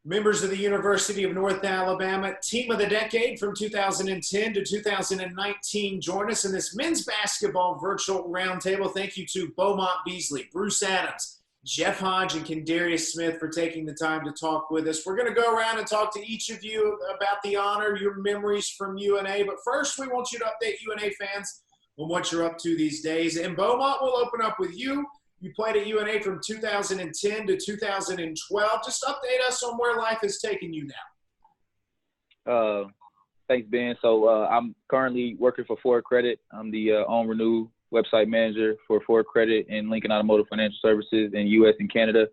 Members of the University of North Alabama Team of the Decade from 2010 to 2019 join us in this men's basketball virtual roundtable. Thank you to Beaumont Beasley, Bruce Adams, Jeff Hodge, and Kendarius Smith for taking the time to talk with us. We're going to go around and talk to each of you about the honor, your memories from UNA. But first, we want you to update UNA fans on what you're up to these days. And Beaumont, we'll open up with you. You played at UNA from 2010 to 2012. Just update us on where life has taken you now. Thanks, Ben. So I'm currently working for Ford Credit. I'm the On Renew website manager for Ford Credit and Lincoln Automotive Financial Services in U.S. and Canada.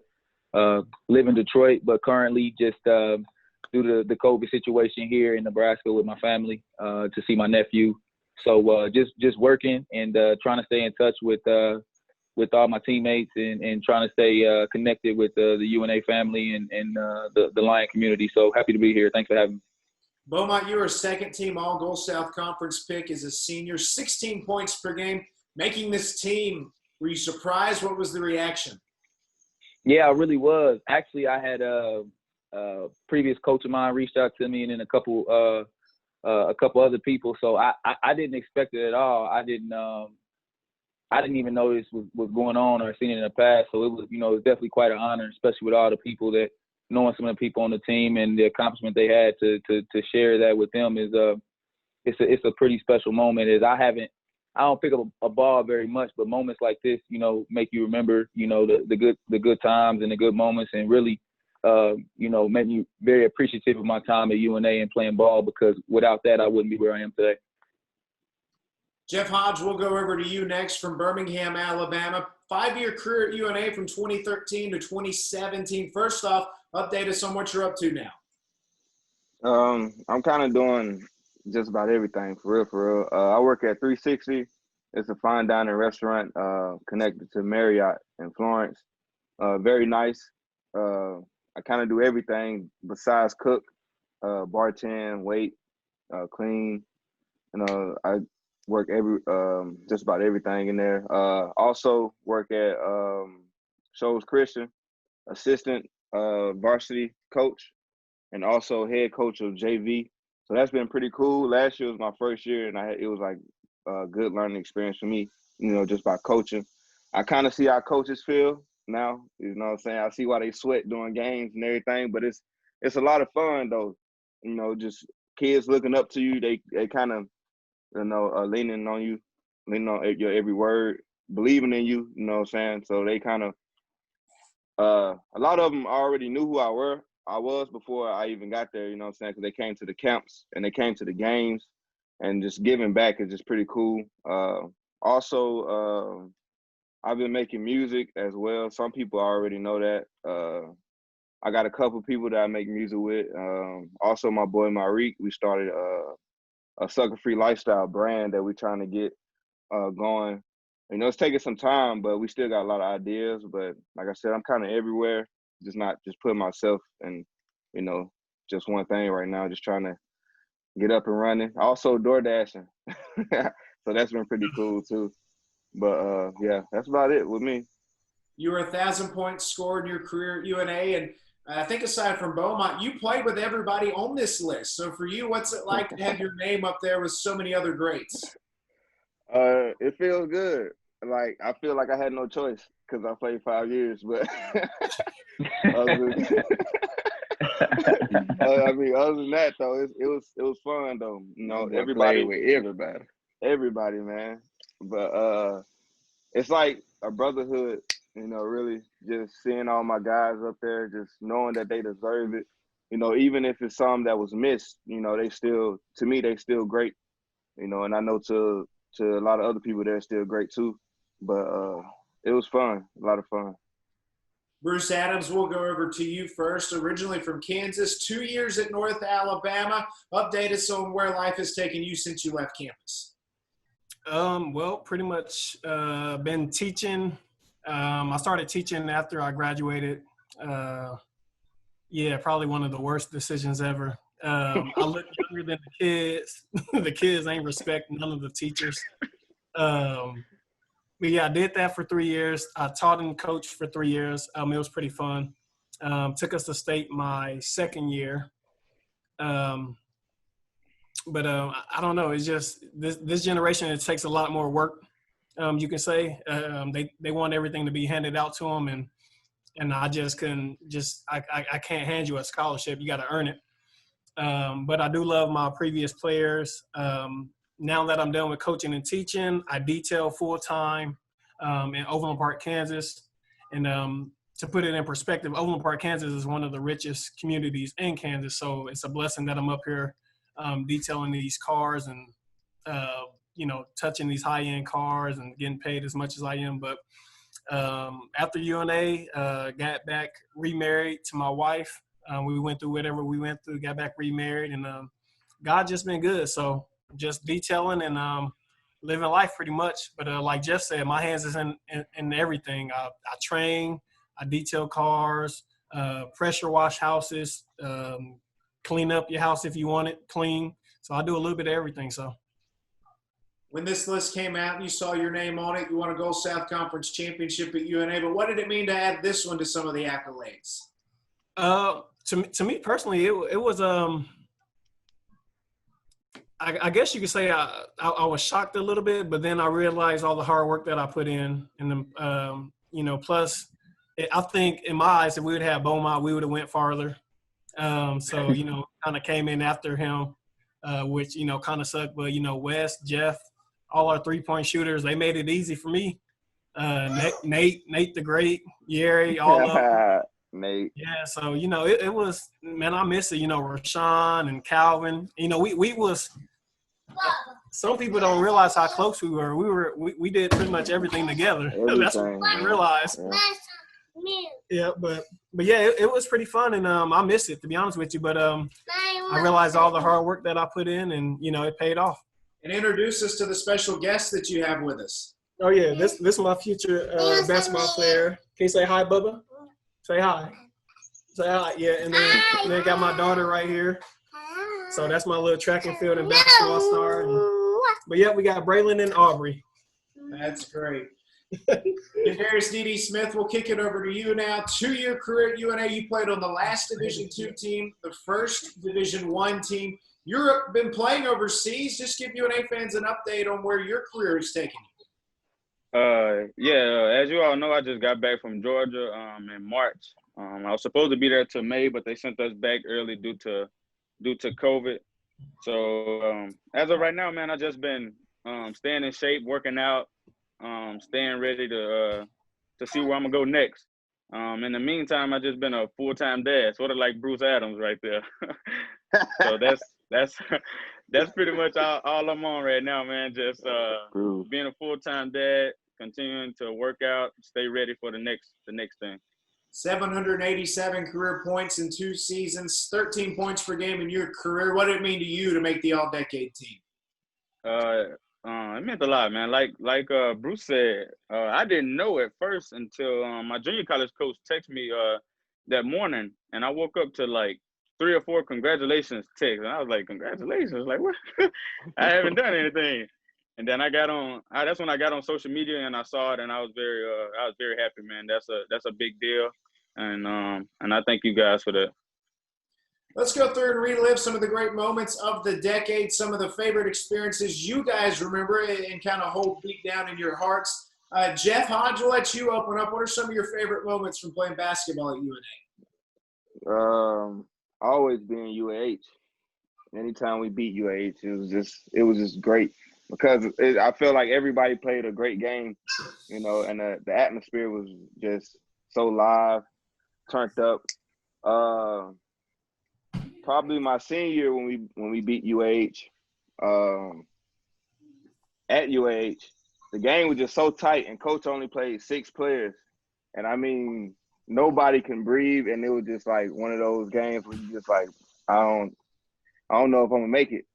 Live in Detroit, but currently just due to the COVID situation here in Nebraska with my family to see my nephew. So just working and trying to stay in touch with all my teammates and trying to stay connected with the UNA family and the Lion community. So happy to be here. Thanks for having me. Beaumont, you were a second-team All-Gold South Conference pick as a senior, 16 points per game. Making this team, were you surprised? What was the reaction? Yeah, I really was. Actually, I had a previous coach of mine reached out to me and then a couple other people. So I didn't expect it at all. I didn't even know this was going on or seen it in the past. So it was, it was definitely quite an honor, especially with all the people knowing some of the people on the team and the accomplishment they had to share that with them is it's a pretty special moment. I don't pick up a ball very much, but moments like this, make you remember, the good times and the good moments, and really, make me very appreciative of my time at UNA and playing ball, because without that, I wouldn't be where I am today. Jeff Hodge, we'll go over to you next from Birmingham, Alabama. 5-year career at UNA from 2013 to 2017. First off, update us on what you're up to now. I'm kind of doing just about everything, for real. I work at 360. It's a fine dining restaurant connected to Marriott in Florence. Very nice. I kind of do everything besides cook, bartend, wait, clean. I work just about everything in there. Also work at Shoals Christian, assistant varsity coach, and also head coach of JV. So that's been pretty cool. Last year was my first year, and it was like a good learning experience for me, just by coaching. I kind of see how coaches feel now, you know what I'm saying? I see why they sweat during games and everything, but it's a lot of fun though. Just kids looking up to you, they kind of, leaning on you, leaning on your every word, believing in you, you know what I'm saying? So they kind of, a lot of them already knew who I was before I even got there, you know what I'm saying? Because they came to the camps and they came to the games, and just giving back is just pretty cool. Also, I've been making music as well. Some people already know that. I got a couple people that I make music with. Also, my boy Marik, we started a sucker-free lifestyle brand that we're trying to get going. It's taking some time, but we still got a lot of ideas. But like I said, I'm kind of everywhere, just putting myself in, just one thing right now, just trying to get up and running. Also door dashing. So that's been pretty cool too. But yeah, that's about it with me. You were 1,000 points scored in your career at UNA, and I think aside from Beaumont, you played with everybody on this list. So for you, what's it like to have your name up there with so many other greats? It feels good. Like, I feel like I had no choice because I played 5 years, but other than that though, it was fun though. Everybody with everybody, man. But it's like a brotherhood, really just seeing all my guys up there, just knowing that they deserve it. Even if it's some that was missed, they still great. And I know to a lot of other people they're still great too. But it was fun, a lot of fun. Bruce Adams, we'll go over to you first. Originally from Kansas, 2 years at North Alabama. Update us on where life has taken you since you left campus. Well, pretty much been teaching. I started teaching after I graduated. Probably one of the worst decisions ever. I look younger than the kids. The kids ain't respect none of the teachers. But yeah, I did that for 3 years. I taught and coached for 3 years. It was pretty fun. Took us to state my second year. But I don't know. It's just this generation, it takes a lot more work, you can say. They want everything to be handed out to them, and I just couldn't I can't hand you a scholarship. You got to earn it. But I do love my previous players. Now that I'm done with coaching and teaching, I detail full-time in Overland Park, Kansas. And to put it in perspective, Overland Park, Kansas is one of the richest communities in Kansas. So it's a blessing that I'm up here detailing these cars and, touching these high-end cars and getting paid as much as I am. But after UNA, got back remarried to my wife. We went through whatever we went through, got back remarried, and God just been good. So just detailing and living life pretty much. But like Jeff said, my hands is in everything. I train, I detail cars, pressure wash houses, clean up your house if you want it clean. So I do a little bit of everything. So when this list came out and you saw your name on it, you won a Gold South Conference championship at UNA, but what did it mean to add this one to some of the accolades? To me personally, it was I guess you could say I was shocked a little bit, but then I realized all the hard work that I put in, and plus I think in my eyes, if we would have Beaumont, we would have went farther. So kind of came in after him, which kind of sucked. But Wes, Jeff, all our 3-point shooters, they made it easy for me. Nate the Great, Yeri, all of them. Nate. Yeah, so it was, man, I miss it. Rashawn and Calvin. We was. Some people don't realize how close we were. We did pretty much everything together. That's what I didn't realize. Yeah, but yeah, it was pretty fun, and I miss it, to be honest with you. But I realized all the hard work that I put in, and it paid off. And introduce us to the special guest that you have with us. Oh yeah, this is my future basketball player. Can you say hi, Bubba? Say hi. Say hi. Yeah, and then got my daughter right here. So that's my little track and field and basketball star. But yeah, we got Braylon and Aubrey. That's great. Darius D.D. Smith, we'll kick it over to you now. 2-year career at UNA. You played on the last Division II team, the first Division I team. You've been playing overseas. Just give UNA fans an update on where your career is taking you. As you all know, I just got back from Georgia in March. I was supposed to be there till May, but they sent us back early due to COVID. So as of right now, man, I just been staying in shape, working out, staying ready to see where I'm gonna go next. In the meantime, I just been a full-time dad, sort of like Bruce Adams right there. So that's pretty much all I'm on right now, man. Just being a full-time dad, continuing to work out, stay ready for the next thing. 787 career points in 2 seasons, 13 points per game in your career. What did it mean to you to make the all-decade team? It meant a lot, man. Like Bruce said, I didn't know at first until my junior college coach texted me that morning, and I woke up to like 3 or 4 congratulations texts, and I was like, congratulations? Like what? I haven't done anything. And then I got on. That's when I got on social media and I saw it, and I was very happy, man. That's a big deal, and I thank you guys for that. Let's go through and relive some of the great moments of the decade, some of the favorite experiences you guys remember and kind of hold deep down in your hearts. Jeff Hodge, we'll let you open up. What are some of your favorite moments from playing basketball at UNA? Always being UAH. Anytime we beat UAH, it was just great because I feel like everybody played a great game, and the atmosphere was just so live, turned up. Probably my senior year when we beat UAH, at UAH, the game was just so tight, and coach only played 6 players, and I mean nobody can breathe, and it was just like one of those games where you just like I don't know if I'm gonna make it.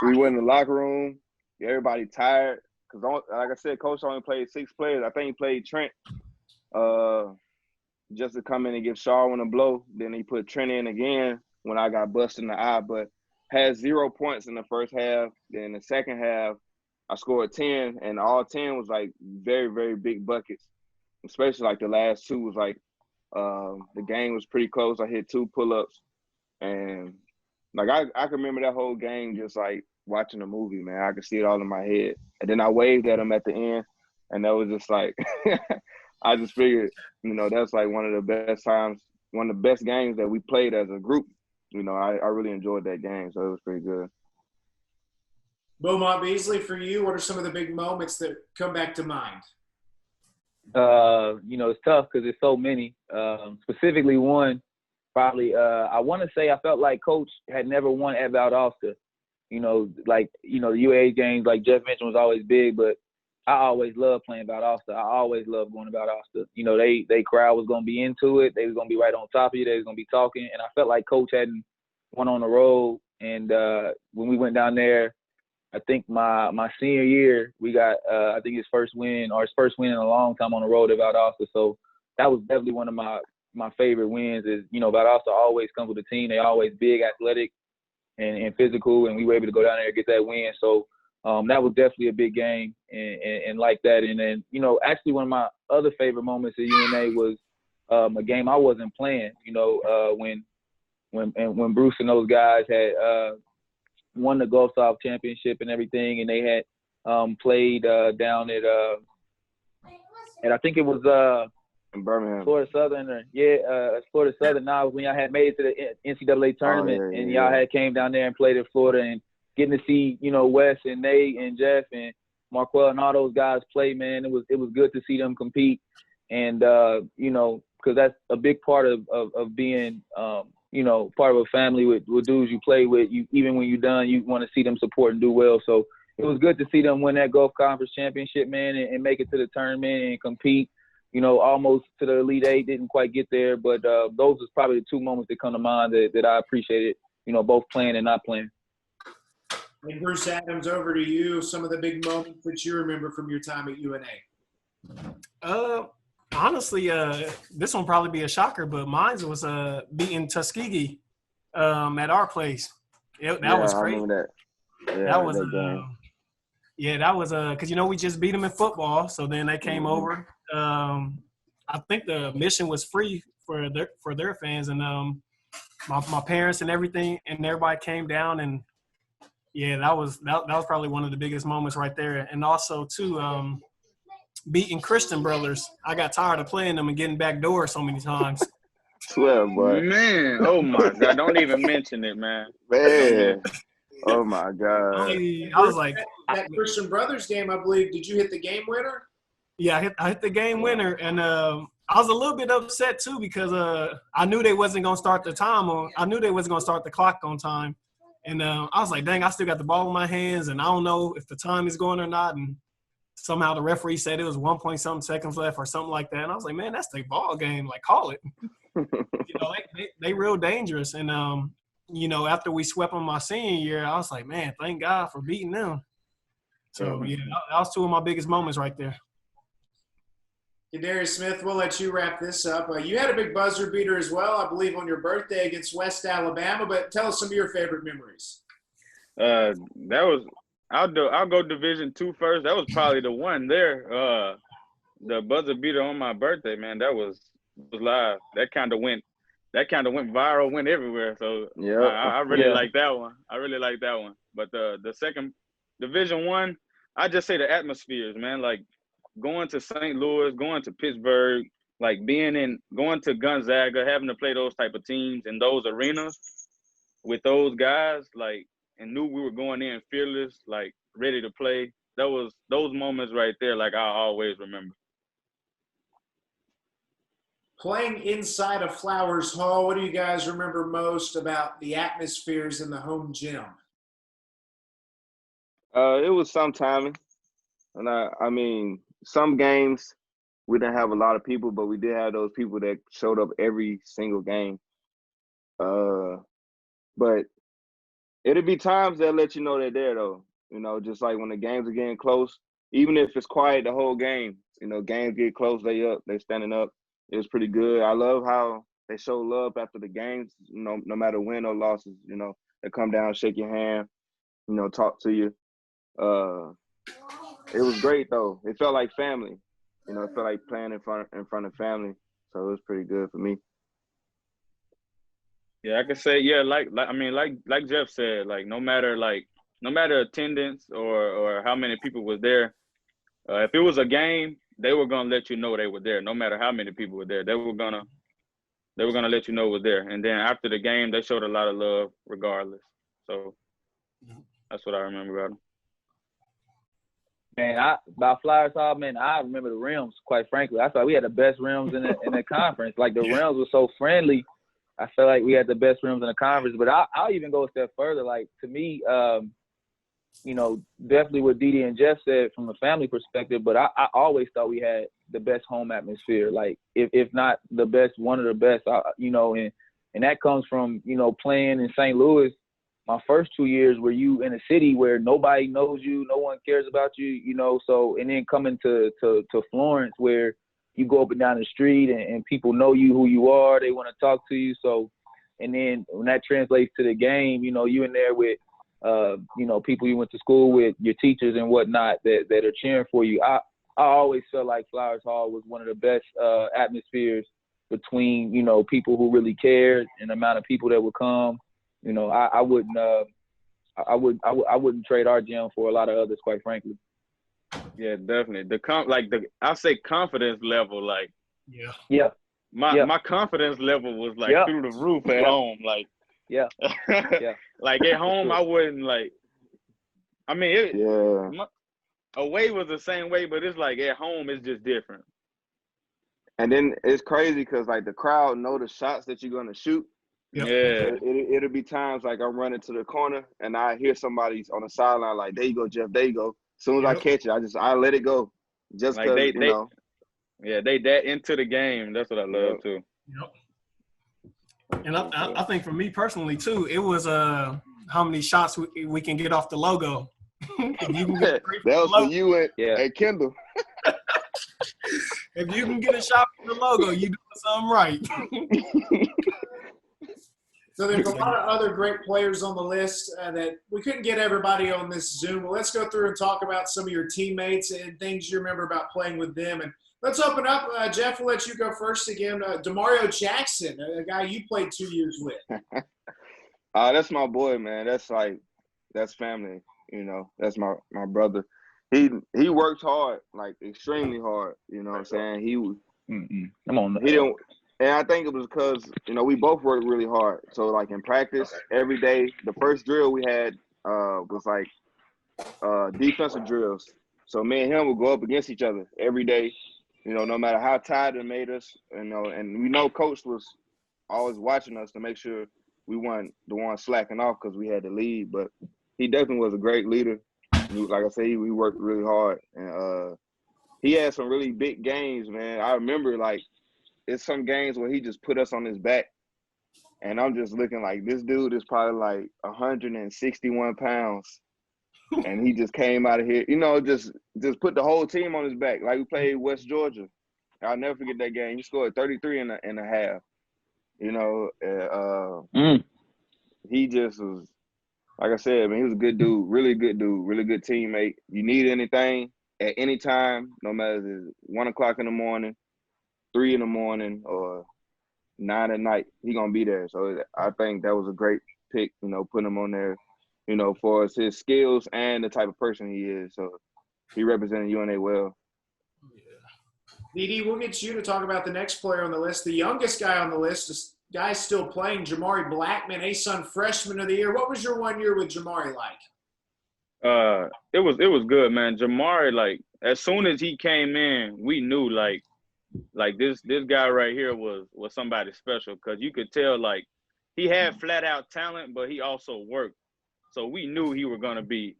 We went in the locker room, everybody tired because like I said, coach only played 6 players. I think he played Trent. Just to come in and give Sharwin a blow. Then he put Trent in again when I got busted in the eye, but had 0 points in the first half. Then in the second half, I scored 10, and all 10 was like very, very big buckets, especially like the last 2 was like The game was pretty close. I hit 2 pull-ups, and like I can remember that whole game just like watching a movie, man. I could see it all in my head. And then I waved at him at the end, and that was just like I just figured, that's like one of the best times, one of the best games that we played as a group. I really enjoyed that game, so it was pretty good. Beaumont Beasley, for you, what are some of the big moments that come back to mind? It's tough because there's so many. Specifically one, probably, I want to say I felt like Coach had never won at Valdosta. The UAA games, like Jeff mentioned, was always big, but I always loved playing Valdosta. I always loved going to Valdosta. They crowd was going to be into it. They was going to be right on top of you. They was going to be talking. And I felt like Coach hadn't won on the road. And when we went down there, I think my senior year, we got, I think his first win in a long time on the road at Valdosta. So that was definitely one of my favorite wins is, Valdosta always comes with a team. They always big, athletic, and physical, and we were able to go down there and get that win. So that was definitely a big game and like that. And then, actually one of my other favorite moments at UNA was a game I wasn't playing, when Bruce and those guys had won the Gulf South Championship and everything, and they had played down at I think it was in Birmingham. Florida Southern, Florida Southern. Now, when y'all had made it to the NCAA tournament, and y'all had came down there and played at Florida, and getting to see, Wes and Nate and Jeff and Marquel and all those guys play, man, it was good to see them compete, and because that's a big part of being, part of a family with dudes you play with. You even when you're done, you want to see them support and do well. So it was good to see them win that Gulf Conference championship, man, and make it to the tournament and compete. Almost to the Elite Eight, didn't quite get there, but those was probably the 2 moments that come to mind that I appreciated, both playing and not playing. And Bruce Adams, over to you. Some of the big moments that you remember from your time at UNA. Honestly, this one probably be a shocker, but mine was beating Tuskegee at our place. That was great. I remember that. That was that was because we just beat them in football, so then they came over. I think the admission was free for their fans, and my parents and everything, and everybody came down, and that was probably one of the biggest moments right there. And also too, beating Christian Brothers. I got tired of playing them and getting back door so many times. Swear, boy. Man, oh my God! Don't even mention it, man. Man. Oh my God! I was like, that Christian Brothers game, I believe. Did you hit the game winner? Yeah, I hit the game winner, and I was a little bit upset too because I knew they wasn't gonna start the time on. I knew they wasn't gonna start the clock on time, and I was like, dang, I still got the ball in my hands, and I don't know if the time is going or not. And somehow the referee said it was 1-point-something seconds left or something like that, and I was like, man, that's the ball game. Like, call it. They real dangerous, and after we swept them my senior year, I was like, man, thank God for beating them. So that was 2 of my biggest moments right there. Darius Smith, we'll let you wrap this up. You had a big buzzer beater as well, I believe, on your birthday against West Alabama. But tell us some of your favorite memories. I'll go Division II first. That was probably the one there. The buzzer beater on my birthday, man. That was live. That kind of went viral, went everywhere. So I really like that one. But the second Division I, I just say the atmospheres, man. Like going to St. Louis, going to Pittsburgh, like going to Gonzaga, having to play those type of teams in those arenas with those guys, like, and knew we were going in fearless, like ready to play. That was those moments right there, like I always remember. Playing inside of Flowers Hall, what do you guys remember most about the atmospheres in the home gym? It was some timing. And I mean, some games we didn't have a lot of people, but we did have those people that showed up every single game. But it'll be times that let you know they're there, though. Just like when the games are getting close, even if it's quiet the whole game, games get close, they standing up. It was pretty good. I love how they show love after the games, no matter win or losses. They come down, shake your hand, talk to you. It was great though. It felt like family. It felt like playing in front of family. So it was pretty good for me. Yeah, I could say, yeah, like Jeff said, like no matter attendance or how many people was there, if it was a game, they were gonna let you know they were there. No matter how many people were there, they were gonna let you know it was there. And then after the game, they showed a lot of love regardless. So that's what I remember about them. Man, about Flyers Hall, man, I remember the rims, quite frankly. I thought we had the best rims in the conference. Like, the rims were so friendly. I felt like we had the best rims in the conference. But I'll even go a step further. Like, to me, you know, definitely what Dede and Jeff said from a family perspective, but I always thought we had the best home atmosphere. Like, if not the best, one of the best, you know, and that comes from, you know, playing in St. Louis. My first 2 years were you in a city where nobody knows you, no one cares about you, you know, so, and then coming to Florence where you go up and down the street and people know you, who you are, they want to talk to you. So, and then when that translates to the game, you know, you in there with, you know, people you went to school with, your teachers and whatnot that are cheering for you. I always felt like Flowers Hall was one of the best atmospheres between, you know, people who really cared and the amount of people that would come. You know, I wouldn't trade our gym for a lot of others, quite frankly. Yeah, definitely. I say confidence level, like my confidence level was like through the roof at home, like like at home I wouldn't like. I mean, away was the same way, but it's like at home it's just different. And then it's crazy because like the crowd know the shots that you're gonna shoot. Yep. Yeah, It'll be times like I'm running to the corner and I hear somebody on the sideline like, "There you go, Jeff. There you go." As soon as I catch it, I let it go, just like because you know. Yeah, they that into the game. That's what I love too. Yep. And I think for me personally too, it was how many shots we can get off the logo. If you can get that was for you and Kendall. If you can get a shot from the logo, you doing something right. So there's a lot of other great players on the list that we couldn't get everybody on this Zoom. But let's go through and talk about some of your teammates and things you remember about playing with them. And let's open up. Jeff, we'll let you go first again. Demario Jackson, a guy you played 2 years with. That's my boy, man. That's family. You know, that's my brother. He works hard, like extremely hard. You know what I'm saying? He didn't. And I think it was because, you know, we both worked really hard. So, like, in practice, every day, the first drill we had was, like, defensive drills. So, me and him would go up against each other every day, you know, no matter how tired it made us. You know, and we know Coach was always watching us to make sure we weren't the ones slacking off because we had the lead. But he definitely was a great leader. Like I said, we worked really hard. And he had some really big games, man. I remember, like, it's some games where he just put us on his back, and I'm just looking like this dude is probably like 161 pounds, and he just came out of here, you know, just put the whole team on his back. Like we played West Georgia. I'll never forget that game. He scored 33 and a half. You know, he just was, like I said, man, he was a good dude, really good teammate. You need anything at any time, no matter if it's 1 o'clock in the morning, 3 in the morning, or 9 at night, he gonna be there. So I think that was a great pick, you know, putting him on there, you know, for his skills and the type of person he is. So he represented UNA well. Dede, we'll get you to talk about the next player on the list. The youngest guy on the list, this guy's still playing, Jamari Blackman, ASUN Freshman of the Year. What was your 1 year with Jamari like? It was good, man. Jamari, like, as soon as he came in, we knew like this guy right here was somebody special, because you could tell like he had flat out talent, but he also worked. So we knew he were gonna be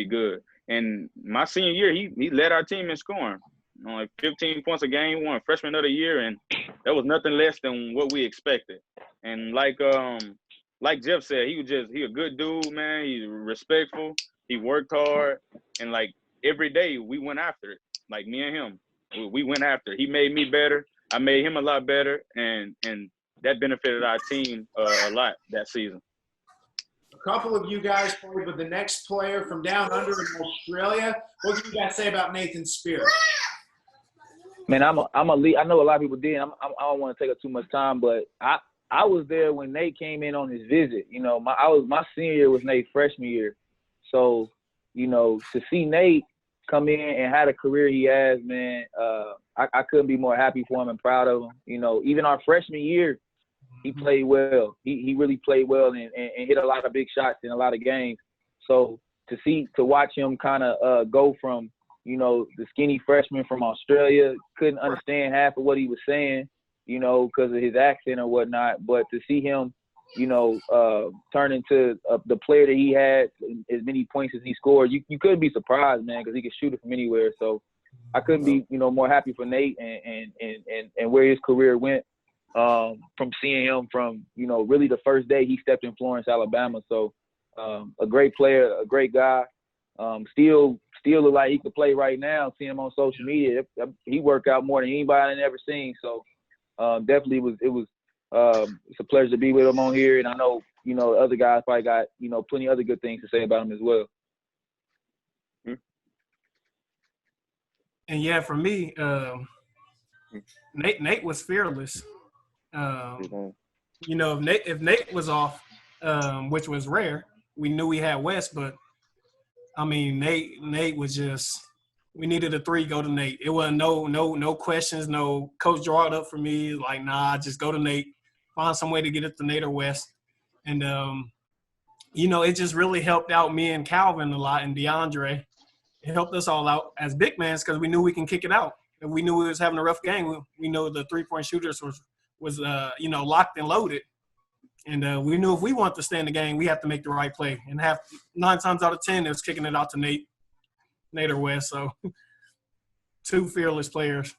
good. And my senior year, he led our team in scoring, you know, like 15 points a game, won Freshman of the Year, and that was nothing less than what we expected. And like Jeff said, he a good dude, man. He's respectful. He worked hard, and like every day we went after it. Like me and him, we went after it. He made me better. I made him a lot better, and that benefited our team a lot that season. A couple of you guys played with the next player from down under in Australia. What can you guys say about Nathan Spear? Man, I'm a lead. I know a lot of people did. I don't want to take up too much time, but I was there when Nate came in on his visit. You know, my senior year was Nate's freshman year, so you know, to see Nate come in and have the career he has, man, I couldn't be more happy for him and proud of him. You know, even our freshman year, he played well. He really played well and hit a lot of big shots in a lot of games. So to watch him kind of go from, you know, the skinny freshman from Australia, couldn't understand half of what he was saying, you know, because of his accent or whatnot. But to see him, you know, turn into the player that he had, as many points as he scored, you couldn't be surprised, man, because he could shoot it from anywhere. So I couldn't be, you know, more happy for Nate and where his career went from seeing him from, you know, really the first day he stepped in Florence, Alabama. So a great player, a great guy. Still look like he could play right now. Seeing him on social media, he worked out more than anybody I've ever seen. So definitely it's a pleasure to be with him on here. And I know, you know, other guys probably got, you know, plenty of other good things to say about him as well. And yeah, for me, Nate was fearless. You know, if Nate was off, which was rare, we knew we had West, but I mean, Nate was just, we needed a three, go to Nate. It wasn't no questions, no coach draw it up for me. Like, nah, just go to Nate, find some way to get it to Nate or West. And, you know, it just really helped out me and Calvin a lot and DeAndre. It helped us all out as big men because we knew we can kick it out. If we knew we was having a rough game, we know the three-point shooters was you know, locked and loaded. And we knew if we want to stay in the game, we have to make the right play. And 9 times out of 10, it was kicking it out to Nate or West. So two fearless players.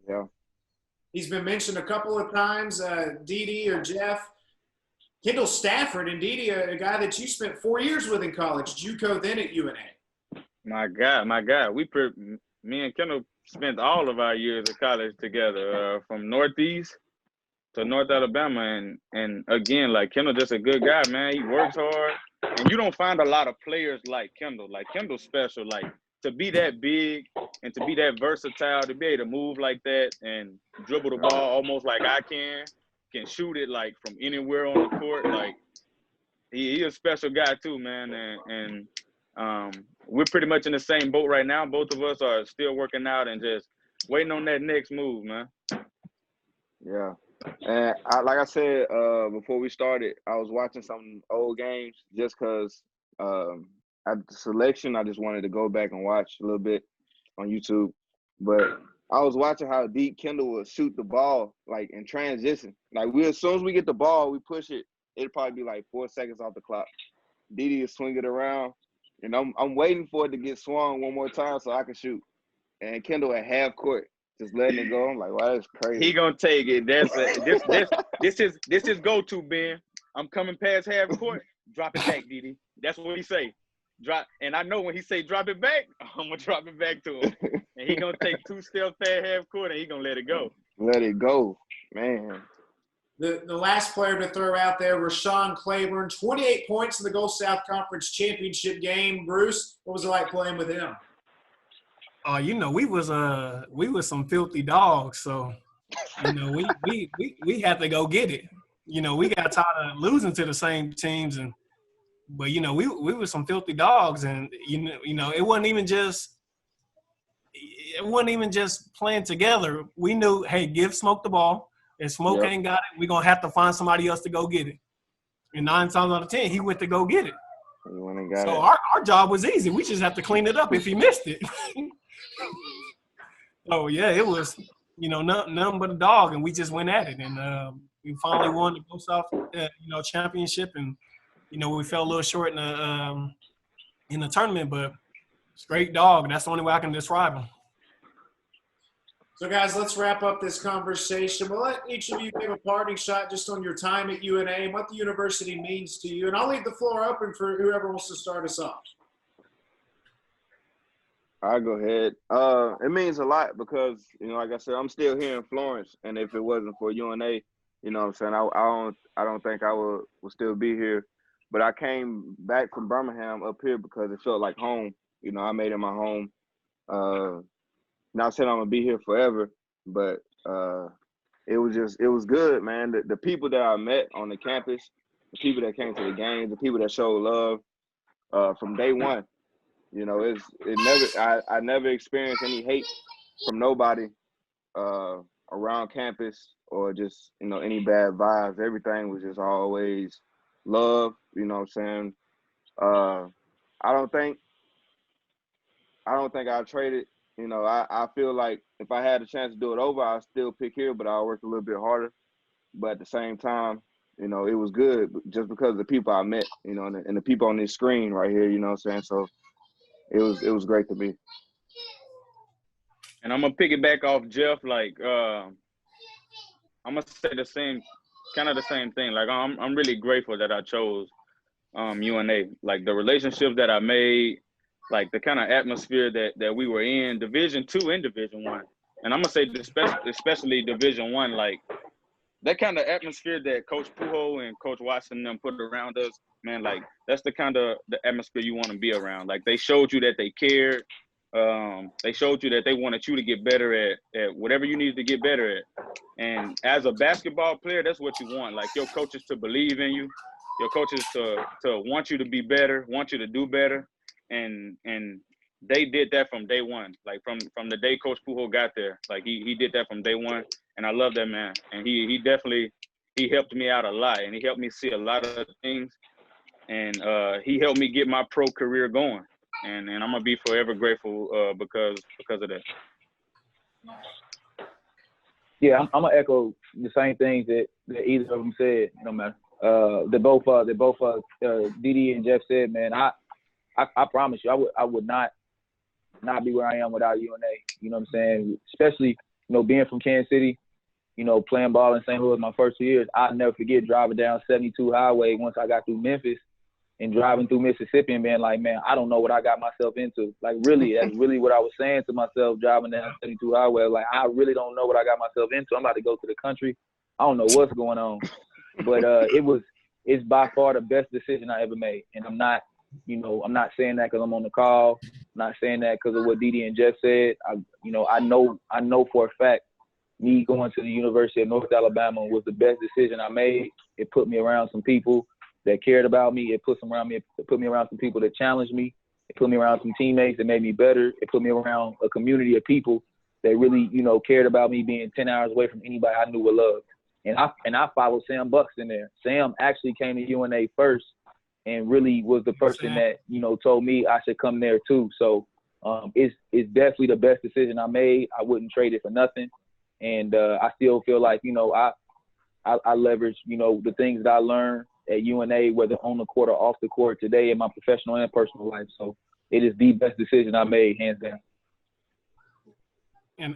Yeah. He's been mentioned a couple of times, Dede or Jeff. Kendall Stafford, and Dede, a guy that you spent 4 years with in college, JUCO, then at UNA. My God. Me and Kendall spent all of our years of college together, from Northeast to North Alabama. And again, like, Kendall just a good guy, man. He works hard. And you don't find a lot of players like Kendall. Like, Kendall's special. Like, to be that big and to be that versatile, to be able to move like that and dribble the ball almost like I can shoot it, like, from anywhere on the court. Like, he a special guy too, man. And we're pretty much in the same boat right now. Both of us are still working out and just waiting on that next move, man. Yeah. And like I said before we started, I was watching some old games just because at the selection, I just wanted to go back and watch a little bit on YouTube. But I was watching how deep Kendall would shoot the ball, like, in transition. Like, as soon as we get the ball, we push it. It'll probably be like 4 seconds off the clock. Dede will swing it around, and I'm waiting for it to get swung one more time so I can shoot. And Kendall at half court, just letting it go. I'm like, wow, that's crazy. He gonna take it. This is go-to, Ben. I'm coming past half court. Drop it back, Dede. That's what he say. Drop. And I know when he say drop it back, I'm gonna drop it back to him. And he gonna take 2 steps past half court and he gonna let it go. Let it go, man. The last player to throw out there, Rashawn Claiborne, 28 points in the Gulf South Conference Championship game. Bruce, what was it like playing with him? You know, we was some filthy dogs, so you know we had to go get it. You know, we got tired of losing to the same teams, but you know we were some filthy dogs, and you know it wasn't even just playing together. We knew, hey, give Smoke the ball. If Smoke ain't got it, we're gonna have to find somebody else to go get it. And 9 times out of 10, he went to go get it. So our job was easy. We just have to clean it up if he missed it. So yeah, it was, you know, nothing but a dog, and we just went at it, and we finally won the Gulf South, championship, and you know we fell a little short in the tournament, but straight dog, and that's the only way I can describe him. So, guys, let's wrap up this conversation. We'll let each of you give a parting shot just on your time at UNA and what the university means to you. And I'll leave the floor open for whoever wants to start us off. I'll go ahead. It means a lot because, you know, like I said, I'm still here in Florence. And if it wasn't for UNA, you know what I'm saying, I don't think I would still be here. But I came back from Birmingham up here because it felt like home. You know, I made it my home. not saying I'm gonna be here forever, but it was good, man. The people that I met on the campus, the people that came to the games, the people that showed love from day one. You know, I never experienced any hate from nobody around campus or just, you know, any bad vibes. Everything was just always love, you know what I'm saying? I don't think I'll trade it. You know, I feel like if I had a chance to do it over, I'll still pick here, but I'll work a little bit harder. But at the same time, you know, it was good just because of the people I met, you know, and the people on this screen right here, you know what I'm saying? So it was great to me. And I'm gonna piggyback off Jeff. Like, I'm gonna say the same thing. Like, I'm really grateful that I chose UNA. Like, the relationships that I made, like the kind of atmosphere that we were in, Division II and Division I. And I'm gonna say especially Division I, like that kind of atmosphere that Coach Pujols and Coach Watson and them put around us, man. Like, that's the kind of the atmosphere you want to be around. Like, they showed you that they cared. They showed you that they wanted you to get better at whatever you needed to get better at. And as a basketball player, that's what you want. Like, your coaches to believe in you, your coaches to want you to be better, want you to do better. And they did that from day one. Like, from the day Coach Pujols got there, like he did that from day one. And I love that man. And he definitely helped me out a lot, and he helped me see a lot of things. And he helped me get my pro career going. And I'm gonna be forever grateful because of that. Yeah, I'm gonna echo the same things that either of them said. No matter. They both Didi and Jeff said, man. I promise you, I would not be where I am without UNA. You know what I'm saying? Especially, you know, being from Kansas City, you know, playing ball in St. Louis my first 2 years. I'll never forget driving down 72 Highway once I got through Memphis and driving through Mississippi and being like, man, I don't know what I got myself into. Like, really, that's really what I was saying to myself driving down 72 Highway. Like, I really don't know what I got myself into. I'm about to go to the country. I don't know what's going on. But it's by far the best decision I ever made. And I'm not saying that because I'm on the call. I'm not saying that because of what Didi and Jeff said. I know for a fact me going to the University of North Alabama was the best decision I made. It put me around some people that cared about me. It put me around some people that challenged me. It put me around some teammates that made me better. It put me around a community of people that really, you know, cared about me being 10 hours away from anybody I knew or loved. And I followed Sam Bucks in there. Sam actually came to UNA first and really was the person that, you know, told me I should come there too. So it's definitely the best decision I made. I wouldn't trade it for nothing. And I still feel like, you know, I leverage, you know, the things that I learned at UNA, whether on the court or off the court today in my professional and personal life. So it is the best decision I made, hands down.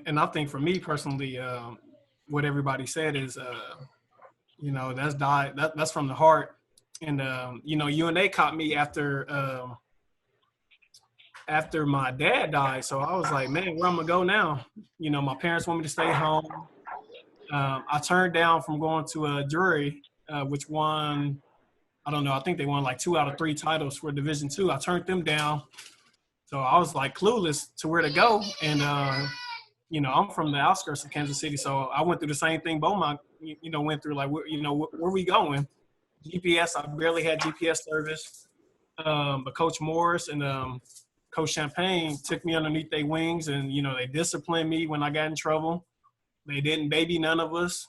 And I think for me personally, what everybody said is, you know, that's from the heart. And, you know, UNA caught me after my dad died. So I was like, man, where I'm going to go now? You know, my parents want me to stay home. I turned down from going to Drury, which won, I don't know, I think they won like 2 out of 3 titles for Division II. I turned them down. So I was like clueless to where to go. And, you know, I'm from the outskirts of Kansas City. So I went through the same thing Beaumont, you know, went through. Like, you know, where we going? GPS, I barely had GPS service. But Coach Morris and Coach Champagne took me underneath their wings, and, you know, they disciplined me when I got in trouble. They didn't baby none of us.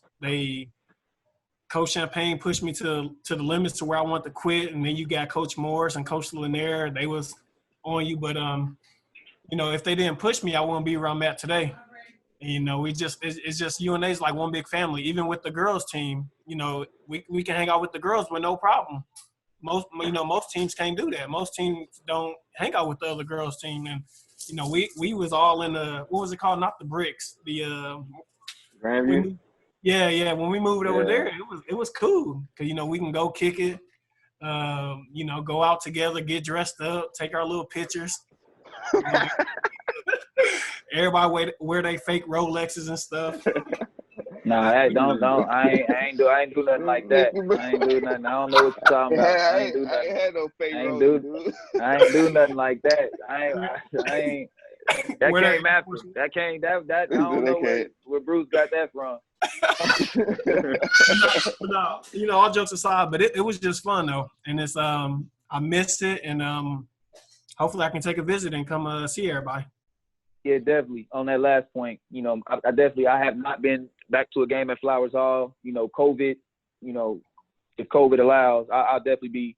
Coach Champagne pushed me to the limits to where I wanted to quit. And then you got Coach Morris and Coach Lanier. They was on you. But, you know, if they didn't push me, I wouldn't be where I'm at today. And, you know, it's just UNA's like one big family. Even with the girls team, you know, we can hang out with the girls with no problem. Most teams can't do that. Most teams don't hang out with the other girls team. And, you know, we was all in the, what was it called? Not the bricks. The Grandview? Yeah. When we moved over there, it was cool. Cause, you know, we can go kick it, you know, go out together, get dressed up, take our little pictures. Everybody wear they fake Rolexes and stuff. Nah, I ain't do nothing like that. I ain't do nothing. I don't know what you're talking about. I ain't do nothing. I ain't had no fake Rolexes, dude. I ain't do nothing like that. I ain't. That Where came after. That came that I don't know where Bruce got that from. No, you know, all jokes aside, but it was just fun though, and it's I missed it, and hopefully I can take a visit and come see everybody. Yeah, definitely. On that last point, you know, I have not been back to a game at Flowers Hall. You know, COVID. You know, if COVID allows, I'll definitely be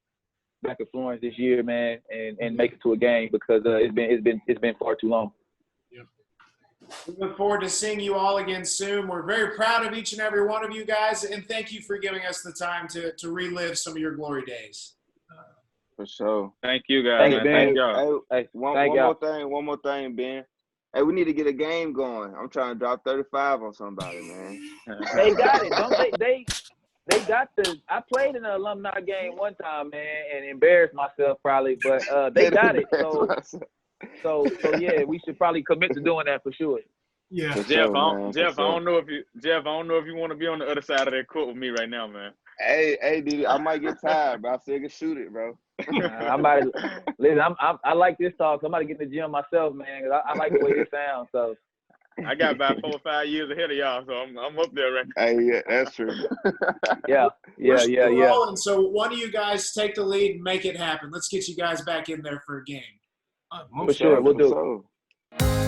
back at Florence this year, man, and make it to a game because it's been far too long. We look forward to seeing you all again soon. We're very proud of each and every one of you guys, and thank you for giving us the time to relive some of your glory days. For sure. Thank you guys. Thanks, man. Ben. Thank y'all. Hey, one more thing, Ben. Hey, we need to get a game going. I'm trying to drop 35 on somebody, man. They got it. Don't they got I played in an alumni game one time, man, and embarrassed myself probably, but they got it. So yeah, we should probably commit to doing that for sure. Yeah. Jeff, I don't know if you want to be on the other side of that court with me right now, man. Hey, dude, I might get tired, but I still can shoot it, bro. Listen. I like this talk. So I'm about to get in the gym myself, man. 'Cause I like the way this sounds. So I got about 4 or 5 years ahead of y'all, so I'm up there right now. Hey, yeah, that's true. yeah. Rolling, so one of you guys take the lead and make it happen. Let's get you guys back in there for a game. For sure, we'll do it.